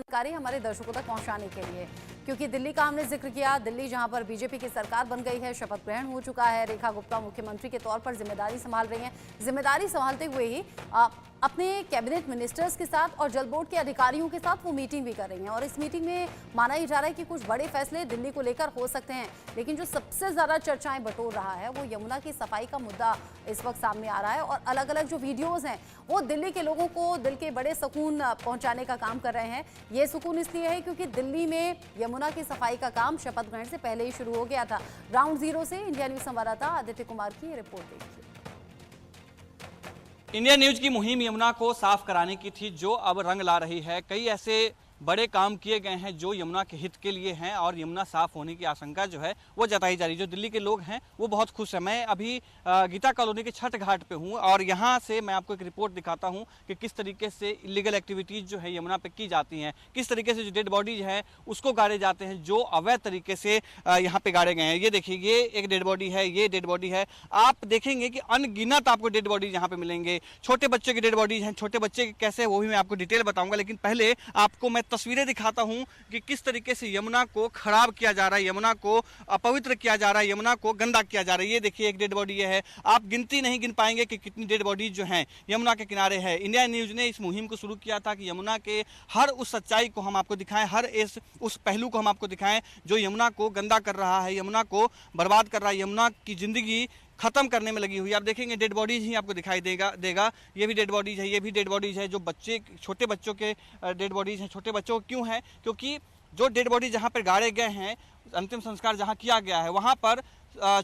जानकारी हमारे दर्शकों तक पहुंचाने के लिए, क्योंकि दिल्ली का हमने जिक्र किया। दिल्ली जहां पर बीजेपी की सरकार बन गई है, शपथ ग्रहण हो चुका है, रेखा गुप्ता मुख्यमंत्री के तौर पर जिम्मेदारी संभाल रही हैं। जिम्मेदारी संभालते हुए ही अपने कैबिनेट मिनिस्टर्स के साथ और जल बोर्ड के अधिकारियों के साथ वो मीटिंग भी कर रही हैं, और इस मीटिंग में माना ही जा रहा है कि कुछ बड़े फैसले दिल्ली को लेकर हो सकते हैं। लेकिन जो सबसे ज्यादा चर्चाएं बटोर रहा है वो यमुना की सफाई का मुद्दा इस वक्त सामने आ रहा है, और अलग अलग जो वीडियोज हैं वो दिल्ली के लोगों को दिल के बड़े सुकून पहुंचाने का काम कर रहे हैं। ये सुकून इसलिए है क्योंकि दिल्ली में यमुना की सफाई का काम शपथ ग्रहण से पहले ही शुरू हो गया था। ग्राउंड जीरो से इंडिया न्यूज संवाददाता आदित्य कुमार की रिपोर्ट देखिए। इंडिया न्यूज की मुहिम यमुना को साफ कराने की थी, जो अब रंग ला रही है। कई ऐसे बड़े काम किए गए हैं जो यमुना के हित के लिए हैं, और यमुना साफ होने की आशंका जो है वो जताई जा रही है। जो दिल्ली के लोग हैं वो बहुत खुश हैं। मैं अभी गीता कॉलोनी के छठ घाट पे हूँ, और यहाँ से मैं आपको एक रिपोर्ट दिखाता हूँ कि किस तरीके से इलीगल एक्टिविटीज़ जो है यमुना पे की जाती हैं, किस तरीके से जो डेड बॉडीज हैं उसको गाड़े जाते हैं, जो अवैध तरीके से यहाँ पे गाड़े गए हैं। ये देखिए, ये एक डेड बॉडी है, ये डेड बॉडी है। आप देखेंगे कि अनगिनत आपको डेड बॉडीज यहाँ पे मिलेंगे। छोटे बच्चे की डेड बॉडीज हैं, छोटे बच्चे कैसे वो भी मैं आपको डिटेल बताऊंगा, लेकिन पहले आपको मैं तस्वीरें दिखाता हूं कि किस तरीके से यमुना को खराब किया जा रहा है, यमुना को अपवित्र किया जा रहा है, यमुना को गंदा किया जा रहा है। ये देखिए, एक डेड बॉडी है। आप गिनती नहीं गिन पाएंगे कि कितनी डेड बॉडीज जो हैं यमुना के किनारे है। इंडिया न्यूज ने इस मुहिम को शुरू किया था कि यमुना के हर उस सच्चाई को हम आपको दिखाएं, हर उस पहलू को हम आपको दिखाएं जो यमुना को गंदा कर रहा है, यमुना को बर्बाद कर रहा है, यमुना की जिंदगी खत्म करने में लगी हुई। आप देखेंगे डेड बॉडीज ही आपको दिखाई देगा। ये भी डेड बॉडीज है, ये भी डेड बॉडीज है। जो बच्चे, छोटे बच्चों के डेड बॉडीज हैं। छोटे बच्चों को क्यों है? क्योंकि जो डेड बॉडीज जहाँ पर गाड़े गए हैं, अंतिम संस्कार जहाँ किया गया है, वहाँ पर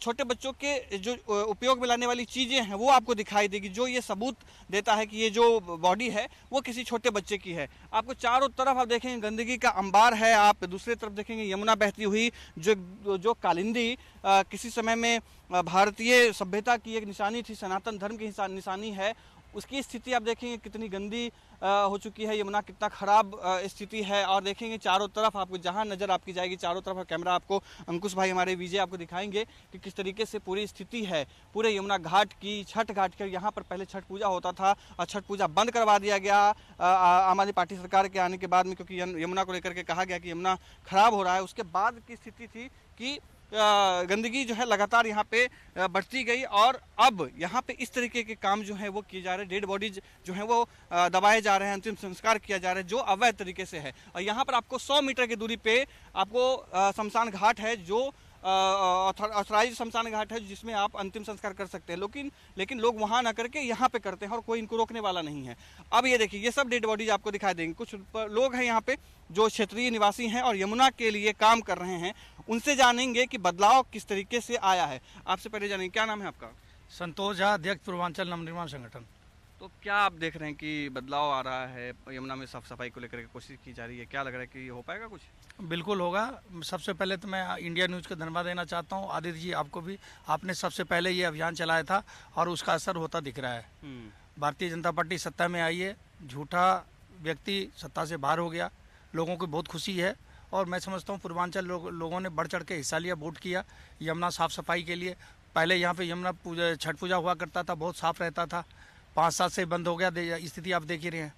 छोटे बच्चों के जो उपयोग में लाने वाली चीज़ें हैं वो आपको दिखाई देगी, जो ये सबूत देता है कि ये जो बॉडी है वो किसी छोटे बच्चे की है। आपको चारों तरफ आप देखेंगे गंदगी का अंबार है। आप दूसरी तरफ देखेंगे यमुना बहती हुई, जो कालिंदी किसी समय में भारतीय सभ्यता की एक निशानी थी, सनातन धर्म की निशानी है, उसकी स्थिति आप देखेंगे कितनी गंदी हो चुकी है यमुना, कितना खराब स्थिति है। और देखेंगे चारों तरफ, आपको जहां नज़र आपकी जाएगी चारों तरफ कैमरा आपको अंकुश भाई हमारे विजय आपको दिखाएंगे कि किस तरीके से पूरी स्थिति है पूरे यमुना घाट की, छठ घाट के। यहाँ पर पहले छठ पूजा होता था और छठ पूजा बंद करवा दिया गया आम आदमी पार्टी सरकार के आने के बाद में, क्योंकि यमुना को लेकर के कहा गया कि यमुना खराब हो रहा है। उसके बाद की स्थिति थी कि गंदगी जो है लगातार यहाँ पे बढ़ती गई, और अब यहाँ पे इस तरीके के काम जो है वो किए जा रहे हैं। डेड बॉडीज जो है वो दबाए जा रहे हैं, अंतिम संस्कार किया जा रहा है, जो अवैध तरीके से है। और यहाँ पर आपको 100 मीटर की दूरी पे आपको शमशान घाट है, जो ऑथराइज शमशान घाट है, जिसमें आप अंतिम संस्कार कर सकते हैं। लेकिन लोग वहाँ ना करके यहाँ पे करते हैं, और कोई इनको रोकने वाला नहीं है। अब ये देखिए, ये सब डेड बॉडीज आपको दिखाई देंगे। कुछ लोग हैं यहाँ पे जो क्षेत्रीय निवासी हैं और यमुना के लिए काम कर रहे हैं, उनसे जानेंगे कि बदलाव किस तरीके से आया है। आपसे पहले जानेंगे, क्या नाम है आपका? संतोष झा, अध्यक्ष पूर्वांचल नवनिर्माण संगठन। तो क्या आप देख रहे हैं कि बदलाव आ रहा है, यमुना में साफ सफाई को लेकर के कोशिश की जा रही है, क्या लग रहा है कि हो पाएगा कुछ? बिल्कुल होगा। सबसे पहले तो मैं इंडिया न्यूज़ को धन्यवाद देना चाहता हूँ। आदित्य जी, आपको भी, आपने सबसे पहले ये अभियान चलाया था और उसका असर होता दिख रहा है। भारतीय जनता पार्टी सत्ता में आई है, झूठा व्यक्ति सत्ता से बाहर हो गया, लोगों को बहुत खुशी है। और मैं समझता हूँ पूर्वांचल लोगों ने बढ़ चढ़ के हिस्सा लिया, वोट किया यमुना साफ़ सफाई के लिए। पहले यहाँ पे यमुना पूजा, छठ पूजा हुआ करता था, बहुत साफ़ रहता था, 5 साल से बंद हो गया। स्थिति आप देख ही रहे हैं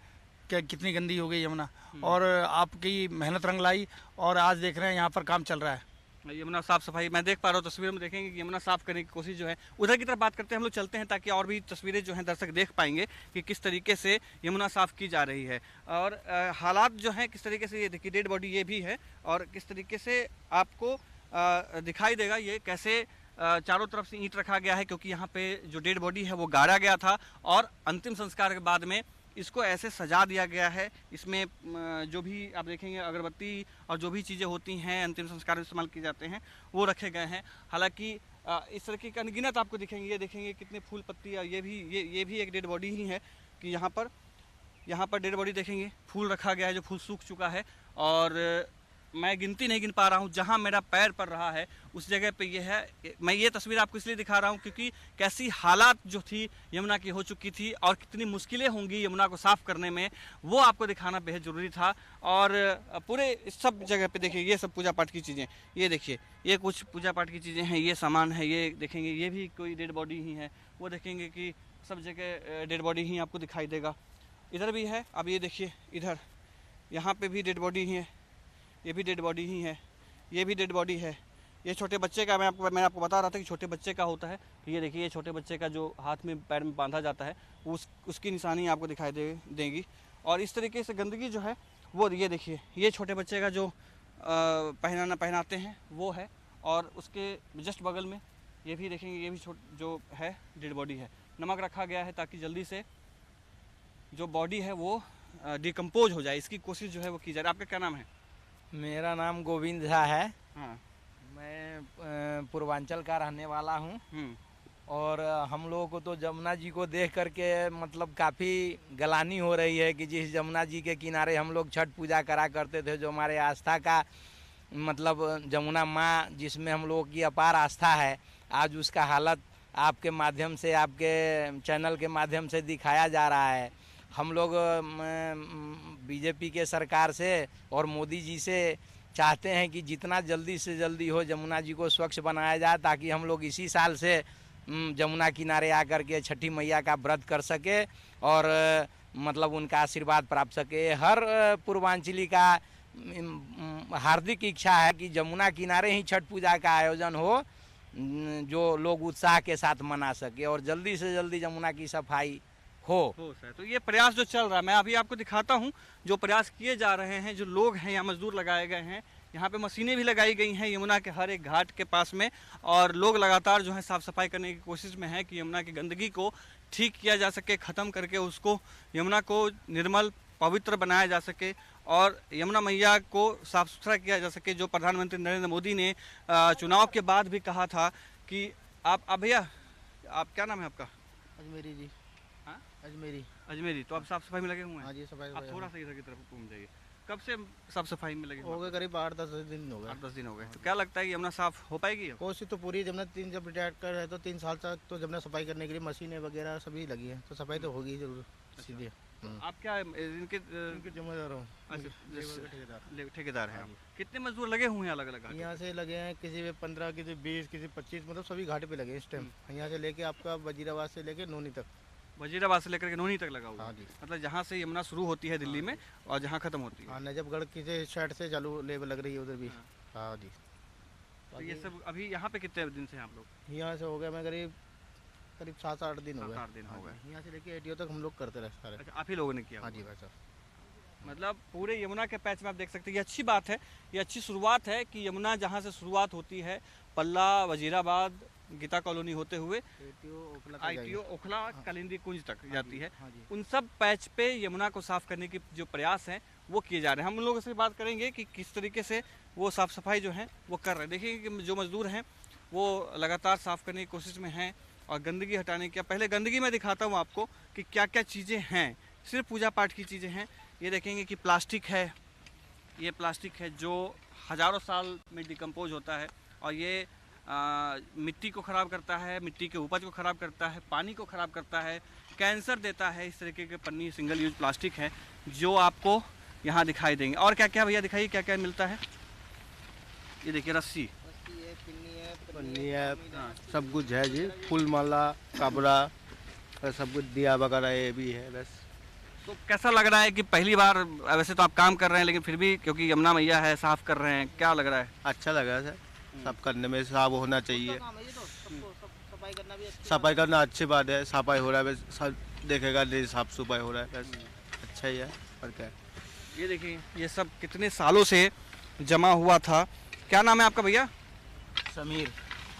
कि कितनी गंदी हो गई यमुना, और आपकी मेहनत रंग लाई, और आज देख रहे हैं यहाँ पर काम चल रहा है। यमुना साफ सफाई मैं देख पा रहा हूँ, तस्वीर में देखेंगे कि यमुना साफ करने की कोशिश जो है, उधर की तरफ बात करते हैं हम लोग, चलते हैं ताकि और भी तस्वीरें जो हैं दर्शक देख पाएंगे कि किस तरीके से यमुना साफ की जा रही है, और हालात जो हैं किस तरीके से। ये देखिए, डेड बॉडी ये भी है, और किस तरीके से आपको दिखाई देगा ये कैसे चारों तरफ से ईंट रखा गया है, क्योंकि यहाँ पे जो डेड बॉडी है वो गाड़ा गया था, और अंतिम संस्कार के बाद में इसको ऐसे सजा दिया गया है। इसमें जो भी आप देखेंगे अगरबत्ती और जो भी चीज़ें होती हैं अंतिम संस्कार में इस्तेमाल किए जाते हैं वो रखे गए हैं। हालांकि इस तरह की अनगिनत आपको दिखेंगे, ये देखेंगे कितने फूल पत्ती, और ये भी एक डेड बॉडी ही है कि यहाँ पर डेड बॉडी देखेंगे, फूल रखा गया है जो फूल सूख चुका है, और मैं गिनती नहीं गिन पा रहा हूँ, जहाँ मेरा पैर पड़ रहा है उस जगह पे ये है। मैं ये तस्वीर आपको इसलिए दिखा रहा हूँ क्योंकि कैसी हालात जो थी यमुना की हो चुकी थी, और कितनी मुश्किलें होंगी यमुना को साफ़ करने में, वो आपको दिखाना बेहद ज़रूरी था। और पूरे सब जगह पे देखिए, ये सब पूजा पाठ की चीज़ें, ये देखिए, ये कुछ पूजा पाठ की चीज़ें हैं, ये सामान है, ये देखेंगे ये भी कोई डेड बॉडी ही है। वो देखेंगे कि सब जगह डेड बॉडी ही आपको दिखाई देगा। इधर भी है, अब ये देखिए, इधर यहाँ पे भी डेड बॉडी ही है, ये भी डेड बॉडी ही है, ये भी डेड बॉडी है। ये छोटे बच्चे का मैं आपको बता रहा था कि छोटे बच्चे का होता है। ये देखिए, ये छोटे बच्चे का जो हाथ में पैर में बांधा जाता है उसकी निशानी आपको दिखाई देगी। और इस तरीके से गंदगी जो है वो ये देखिए, ये छोटे बच्चे का जो पहनाते हैं वो है। और उसके जस्ट बगल में ये भी देखेंगे, ये भी जो है डेड बॉडी है। नमक रखा गया है ताकि जल्दी से जो बॉडी है वो डिकम्पोज हो जाए, इसकी कोशिश जो है वो की जाए। आपका क्या नाम है? मेरा नाम गोविंद झा है। हाँ। मैं पूर्वांचल का रहने वाला हूँ और हम लोगों को तो जमुना जी को देख करके मतलब काफ़ी गलानी हो रही है कि जिस जमुना जी के किनारे हम लोग छठ पूजा करा करते थे, जो हमारे आस्था का मतलब जमुना माँ जिसमें हम लोगों की अपार आस्था है, आज उसका हालत आपके माध्यम से, आपके चैनल के माध्यम से दिखाया जा रहा है। हम लोग बीजेपी के सरकार से और मोदी जी से चाहते हैं कि जितना जल्दी से जल्दी हो जमुना जी को स्वच्छ बनाया जाए, ताकि हम लोग इसी साल से जमुना किनारे आकर के छठी मैया का व्रत कर सके और मतलब उनका आशीर्वाद प्राप्त सके। हर पूर्वांचली का हार्दिक इच्छा है कि जमुना किनारे ही छठ पूजा का आयोजन हो, जो लोग उत्साह के साथ मना सके और जल्दी से जल्दी जमुना की सफाई हो सर। तो ये प्रयास जो चल रहा है, मैं अभी आपको दिखाता हूँ जो प्रयास किए जा रहे हैं। जो लोग हैं यहाँ मजदूर लगाए गए हैं, यहाँ पे मशीनें भी लगाई गई हैं यमुना के हर एक घाट के पास में, और लोग लगातार जो है साफ़ सफाई करने की कोशिश में है कि यमुना की गंदगी को ठीक किया जा सके, ख़त्म करके उसको यमुना को निर्मल पवित्र बनाया जा सके और यमुना मैया को साफ़ सुथरा किया जा सके। जो प्रधानमंत्री नरेंद्र मोदी ने चुनाव के बाद भी कहा था कि आप भैया, आप क्या नाम है आपका? अजमेरी जी। हाँ, अजमेरी। तो आप साफ सफाई में लगे हुए हैं? हाँ जी, सफाई। आप थोड़ा सा इधर की तरफ घूम जाइए। कब से साफ सफाई में लगे हो गए? करीब 8-10 दिन हो गए। 8-10 दिन हो गए। तो क्या लगता है कि यमुना साफ हो पाएगी? कोशिश तो पूरी, जब रिटायर कर रहे तो 3 साल तक तो जब सफाई करने के लिए मशीनें वगैरह सभी लगी है, तो सफाई तो होगी जरूर सीधे। आप क्या इनके जिम्मेदार हूँ। ठेकेदार हैं? कितने मजदूर लगे हुए हैं अलग अलग? यहाँ से लगे हैं किसी पे 15, किसी 20, किसी 25, मतलब सभी घाट पे लगे इस टाइम। यहाँ से लेके आपका वजीराबाद से लेके नोनी तक। वजीराबाद से लेकर के नोनी तक लगा हुआ? हाँ जी। मतलब जहाँ से यमुना शुरू होती है दिल्ली में और जहाँ खत्म होती है? हाँ, नजफगढ़ किसी साइड से चालू लेवल लग रही है उधर भी। हाँ जी। तो ये सब अभी यहाँ पे कितने दिन से हैं आप लोग? यहाँ से हो गए मैं करीब 7-8 दिन हो गए। 7-8 दिन हो गए। यहाँ से लेके एटीओ तक हम लोग करते रहे सारे। अच्छा, आप ही लोगों ने किया? हाँ जी भाई साहब। मतलब पूरे यमुना के पैच में आप देख सकते हैं। ये अच्छी बात है, ये अच्छी शुरुआत है कि यमुना जहाँ से शुरुआत होती है, पल्ला, वजीराबाद, गीता कॉलोनी होते हुए ITO, ओखला, कालिंदी कुंज तक जाती है। उन सब पैच पे यमुना को साफ करने की जो प्रयास हैं वो किए जा रहे हैं। हम उन लोगों से बात करेंगे कि किस तरीके से वो साफ सफाई जो है वो कर रहे हैं। देखिए कि जो मजदूर हैं वो लगातार साफ करने की कोशिश में हैं और गंदगी हटाने की। पहले गंदगी मैं दिखाता हूँ आपको कि क्या क्या चीज़ें हैं। सिर्फ पूजा पाठ की चीज़ें हैं। ये देखेंगे कि प्लास्टिक है, ये प्लास्टिक है जो हज़ारों साल में डिकम्पोज होता है और ये मिट्टी को ख़राब करता है, मिट्टी के उपज को ख़राब करता है, पानी को ख़राब करता है, कैंसर देता है। इस तरीके के पन्नी, सिंगल यूज प्लास्टिक है जो आपको यहाँ दिखाई देंगे। और क्या क्या भैया दिखाइए, क्या क्या मिलता है? ये देखिए रस्सी पन्नी है, सब कुछ है जी। फूल माला, कपड़ा, सब कुछ दिया वगैरह ये भी है बस। तो कैसा लग रहा है कि पहली बार, वैसे तो आप काम कर रहे हैं लेकिन फिर भी क्योंकि यमुना मैया है साफ़ कर रहे हैं, क्या लग रहा है? अच्छा लगा सर, सब करने में साफ होना चाहिए। सफाई करना अच्छी बात है। सफाई हो रहा है, सब देखेगा साफ सफाई हो रहा है, बस अच्छा ही है। और क्या, ये देखिए ये सब कितने सालों से जमा हुआ था। क्या नाम है आपका भैया? समीर।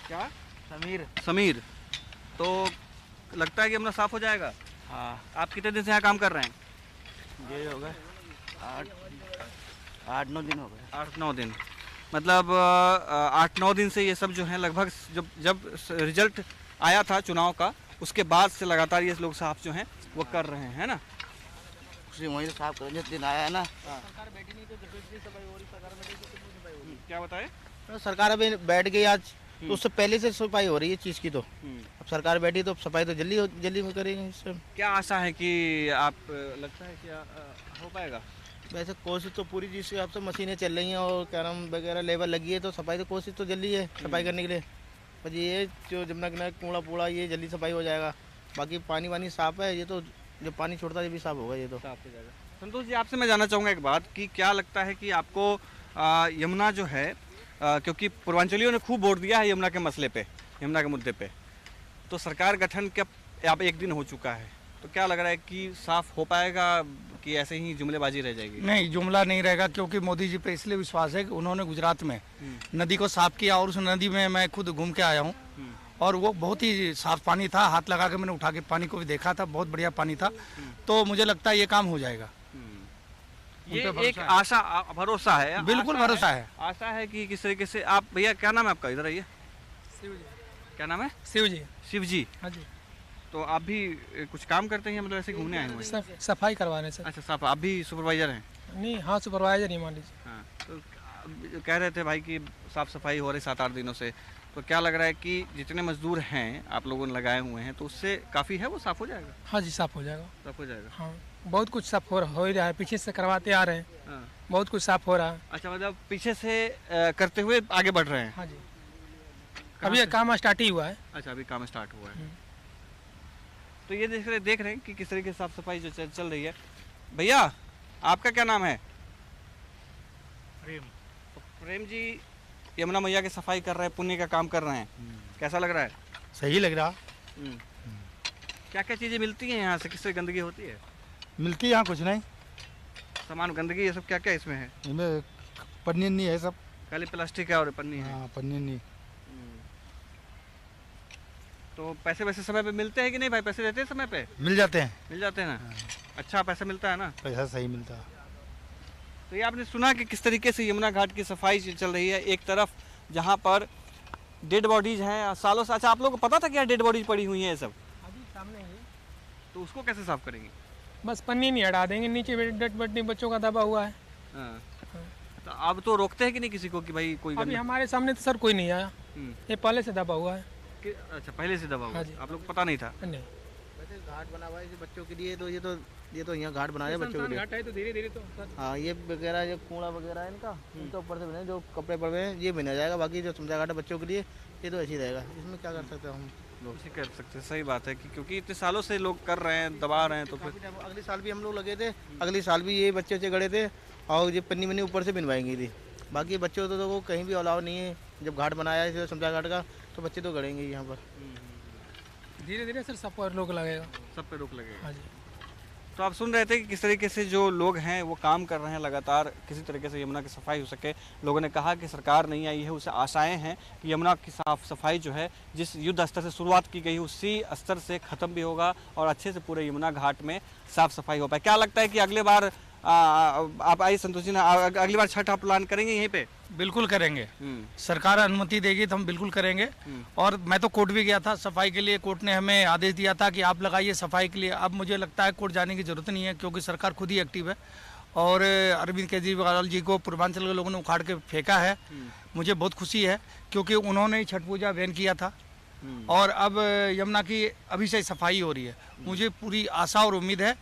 क्या? समीर। तो लगता है कि यमुना साफ हो जाएगा? हाँ। आप कितने दिन से यहाँ काम कर रहे हैं? ये हो गए 8-9 दिन हो गए। 8-9 दिन। मतलब 8-9 दिन से ये सब जो है लगभग जब रिजल्ट आया था चुनाव का, उसके बाद से लगातार ये लोग साफ जो हैं वो कर रहे हैं, है ना? वहीं साफ करने दिन आया है ना। क्या बताए? सरकार अभी बैठ गई आज, तो उससे पहले से सफाई हो रही है चीज़ की। तो अब सरकार बैठी तो सफाई तो जल्दी में करेंगे इससे। क्या आशा है कि आप लगता है कि हो पाएगा? वैसे कोशिश तो पूरी जिस हिसाब से मशीनें चल रही हैं और कैरम वगैरह लेवल लगी है, तो सफाई तो कोशिश तो जल्दी है सफाई करने के लिए। पर ये जो जमुना किनारे कूड़ा पूड़ा ये जल्दी सफाई हो जाएगा। बाकी पानी वानी साफ है, ये तो जो पानी छोड़ता है ये भी साफ होगा। ये तो साफ हो जाएगा। संतोष जी, आपसे मैं जानना चाहूँगा एक बात कि क्या लगता है कि आपको यमुना जो है, क्योंकि पूर्वांचलियों ने खूब वोट दिया है यमुना के मसले पे, यमुना के मुद्दे पे, तो सरकार गठन क्या अब 1 दिन हो चुका है, तो क्या लग रहा है कि साफ हो पाएगा कि ऐसे ही जुमलेबाजी रह जाएगी? नहीं, जुमला नहीं रहेगा, क्योंकि मोदी जी पे इसलिए विश्वास है कि उन्होंने गुजरात में नदी को साफ किया और उस नदी में मैं खुद घूम के आया हूँ और वो बहुत ही साफ पानी था। हाथ लगा के मैंने उठा के पानी को भी देखा था, बहुत बढ़िया पानी था। तो मुझे लगता है ये काम हो जाएगा। ये एक आशा, भरोसा है, बिल्कुल भरोसा है। आशा है कि किस तरीके से आप, भैया क्या नाम है आपका, इधर आइए। शिव जी। क्या नाम है? शिव जी। शिव जी। हाँ जी। तो आप भी कुछ काम करते हैं, मतलब ऐसे घूमने आए हुए हैं? सफाई करवाने से। अच्छा, साफ, आप भी सुपरवाइजर हैं? नहीं, हाँ सुपरवाइजर ही मान लीजिए। हाँ, तो कह रहे थे भाई कि साफ सफाई हो रही 7-8 दिनों से, तो क्या लग रहा है कि जितने मजदूर हैं आप लोगों ने लगाए हुए हैं, तो उससे काफ़ी है, वो साफ हो जाएगा? हाँ जी, साफ हो जाएगा। साफ हो जाएगा। हाँ, बहुत कुछ साफ हो ही रहा है, पीछे से करवाते आ रहे हैं। हाँ। बहुत कुछ साफ हो रहा है। अच्छा, मतलब पीछे से करते हुए आगे बढ़ रहे हैं? हाँ जी, अभी काम स्टार्ट ही हुआ है। अच्छा, अभी काम स्टार्ट हुआ है। तो ये देख रहे हैं कि किस तरीके से साफ सफाई जो चल रही है। भैया, आपका क्या नाम है? प्रेम। तो प्रेम जी यमुना मैया की सफाई कर रहे हैं, पुण्य का काम कर रहे हैं, कैसा लग रहा है? सही लग रहा। क्या क्या चीज़ें मिलती हैं यहाँ से, किससे गंदगी होती है? मिलती है यहाँ कुछ नहीं, सामान गंदगी ये सब क्या क्या इसमें है? इनमें पन्नी नहीं है, सब खाली प्लास्टिक है और पन्नी है। हाँ, पन्नी नहीं। तो पैसे वैसे समय पे मिलते हैं कि नहीं भाई? पैसे देते हैं समय पे? मिल जाते हैं। मिल जाते हैं ना? अच्छा पैसा मिलता है ना? पैसा सही मिलता है। तो ये आपने सुना कि किस तरीके से यमुना घाट की सफाई चल रही है। एक तरफ जहाँ पर डेड बॉडीज हैं सालों से। अच्छा, आप लोगों को पता था कि यहाँ डेड बॉडीज पड़ी हुई हैं ये सब? अभी सामने ही। तो उसको कैसे साफ करेंगे? बस पन्नी नहीं हटा देंगे, नीचे डेड बॉडी बच्चों का दबा हुआ है। हाँ। तो अब तो रोकते हैं कि नहीं किसी को कि भाई कोई अभी हमारे सामने तो सर कोई नहीं आया, ये पहले से दबा हुआ है। अच्छा, पहले से दबा हुआ? हाँ जी। आप लोग को पता नहीं था? नहीं, वैसे घाट बना हुआ है बच्चों के लिए, तो ये तो यहाँ घाट बनाया है बच्चों के लिए। घाट है तो धीरे धीरे तो हाँ, ये वगैरह जो कूड़ा वगैरह है इनके ऊपर से बने, जो कपड़े पड़े हैं ये बना जाएगा। बाकी जो समझा घाट है बच्चों के लिए, ये तो ऐसे ही रहेगा। इसमें क्या कर सकते हैं हम लोग? उसी कर सकते हैं, सही बात है कि क्योंकि इतने सालों से लोग कर रहे हैं, दबा रहे हैं, तो फिर अगले साल भी हम लोग लगे थे, अगले साल भी ये बच्चे गड़े थे और ये पन्नी वन्नी ऊपर से बनवाएंगे थी। बाकी बच्चों तो वो कहीं भी अलाव नहीं है। जब घाट बनाया है समझा घाट का, तो बच्चे तो गड़ेंगे यहाँ पर। धीरे धीरे सर सब पर रोक लगेगा। सब पे रोक लगेगा। हाँ जी। तो आप सुन रहे थे कि किस तरीके से जो लोग हैं वो काम कर रहे हैं लगातार, किसी तरीके से यमुना की सफाई हो सके। लोगों ने कहा कि सरकार नहीं आई है, उसे आशाएं हैं कि यमुना की साफ सफाई जो है जिस युद्ध स्तर से शुरुआत की गई उसी स्तर से ख़त्म भी होगा और अच्छे से पूरे यमुना घाट में साफ सफाई हो पाए। क्या लगता है कि अगले बार आप आई संतोष जी ना, अगली बार छठ आप प्लान करेंगे यहीं पे? बिल्कुल करेंगे, सरकार अनुमति देगी तो हम बिल्कुल करेंगे। और मैं तो कोर्ट भी गया था सफाई के लिए, कोर्ट ने हमें आदेश दिया था कि आप लगाइए सफाई के लिए। अब मुझे लगता है कोर्ट जाने की जरूरत नहीं है, क्योंकि सरकार खुद ही एक्टिव है। और अरविंद केजरीवाल जी को पूर्वांचल के लोगों ने उखाड़ के फेंका है। मुझे बहुत खुशी है, क्योंकि उन्होंने ही छठ पूजा बैन किया था और अब यमुना की अभी से सफाई हो रही है। मुझे पूरी आशा और उम्मीद है,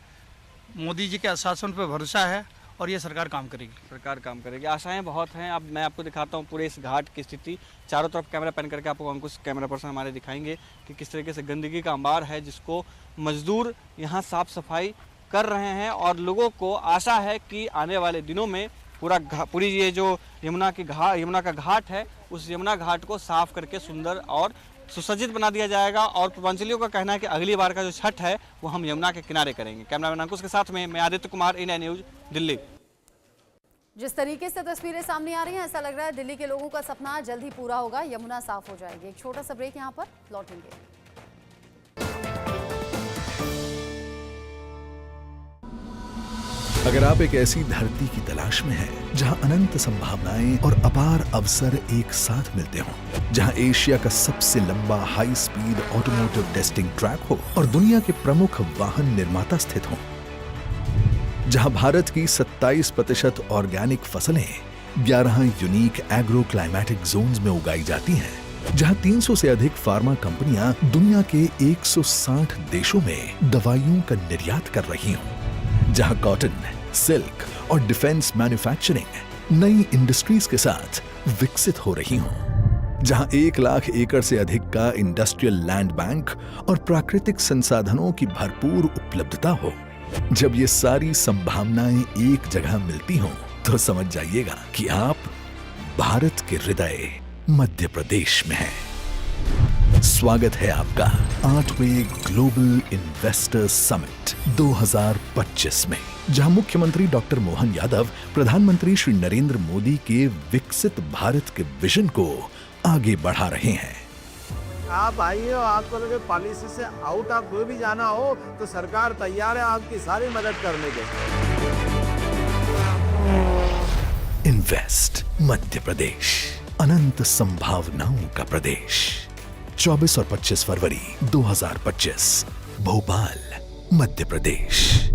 मोदी जी के आश्वासन पर भरोसा है और ये सरकार काम करेगी। सरकार काम करेगी, आशाएं बहुत हैं। अब मैं आपको दिखाता हूँ पूरे इस घाट की स्थिति। चारों तरफ कैमरा पैन करके आपको अंकुश कैमरा पर्सन हमारे दिखाएंगे कि किस तरीके से गंदगी का अंबार है, जिसको मजदूर यहाँ साफ सफाई कर रहे हैं। और लोगों को आशा है कि आने वाले दिनों में पूरी ये जो यमुना का घाट है, उस यमुना घाट को साफ करके सुंदर और सुसज्जित बना दिया जाएगा। और पूर्वांचलियों का कहना है कि अगली बार का जो छठ है वो हम यमुना के किनारे करेंगे। कैमरामैन अंकुश के साथ में मैं आदित्य कुमार, इंडिया न्यूज, दिल्ली। जिस तरीके से तस्वीरें सामने आ रही हैं, ऐसा लग रहा है दिल्ली के लोगों का सपना जल्द ही पूरा होगा, यमुना साफ हो जाएगी। एक छोटा सा ब्रेक, यहाँ पर लौटेंगे। अगर आप एक ऐसी धरती की तलाश में हैं जहां अनंत संभावनाएं और अपार अवसर एक साथ मिलते हों, जहां एशिया का सबसे लंबा high speed automotive testing track हो और दुनिया के प्रमुख वाहन निर्माता स्थित हों, जहां भारत की 27% ऑर्गेनिक फसलें 11 यूनिक एग्रो क्लाइमेटिक जोन्स में उगाई जाती हैं, जहां 300 से अधिक फार्मा कंपनियां दुनिया के 160 देशों में दवाइयों का निर्यात कर रही हों, जहां कॉटन, सिल्क और डिफेंस मैन्युफैक्चरिंग नई इंडस्ट्रीज के साथ विकसित हो रही हों, जहां 1 लाख एकड़ से अधिक का इंडस्ट्रियल लैंड बैंक और प्राकृतिक संसाधनों की भरपूर उपलब्धता हो, जब ये सारी संभावनाएं एक जगह मिलती हों, तो समझ जाइएगा कि आप भारत के हृदय मध्य प्रदेश में हैं। स्वागत है आपका 8वें ग्लोबल इन्वेस्टर्स समिट 2025 में, जहां मुख्यमंत्री डॉक्टर मोहन यादव प्रधानमंत्री श्री नरेंद्र मोदी के विकसित भारत के विजन को आगे बढ़ा रहे हैं। आप आइए और आपको लगे पॉलिसी से आउट आप कोई भी जाना हो तो सरकार तैयार है आपकी सारी मदद करने के। इन्वेस्ट मध्य प्रदेश, अनंत संभावनाओं का प्रदेश। 24 और 25 फरवरी 2025, भोपाल, मध्य प्रदेश।